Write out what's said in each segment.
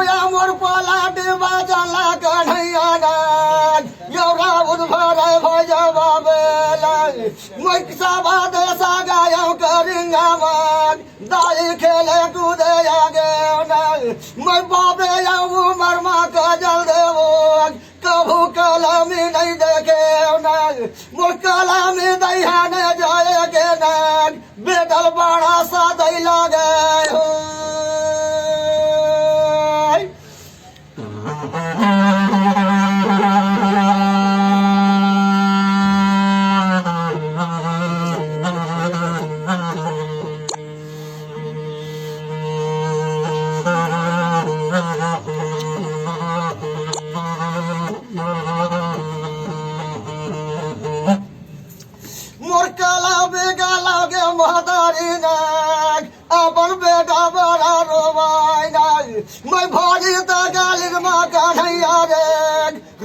या मोर पलाट बाजला कन्हैया नाग यौरा उद्भर भजवा बेला मोइसा बाद सागायो करिंगा मान दाई खेले कूदे आगे नाग मैं बाबे याऊ मरमा का जल देवो कभू कलामी नहीं देखे नाग मोर कलामी दहियाने जाए के नाग बेदल बड़ा सा दई लागे हो मोर काला बेगा लागे महतारी नाग अपन बेटा बड़ा रोवाई नाग मैं भारी त गाली माँ कन्हैया रे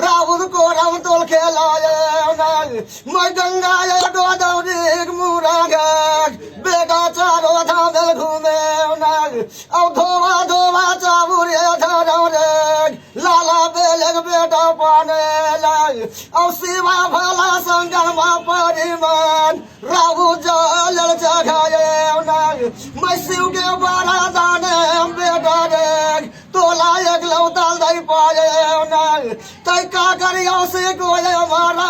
राउत को राम तोल खेलाए नाग मैं गंगा ये गोदावरी मुरा गाग बेटा चारो धाम घूमे नाग अब धोवा धोवा चाबुर धरो रे लाला बेलग बेटा पाने लाग अब शिवा भला संगम परिमान राहु जल जगाए नाग मैं शिव के बड़ा दाने बेटा रे तोला एक लौताल दई पाए नाग तै का करियो से कोई मारा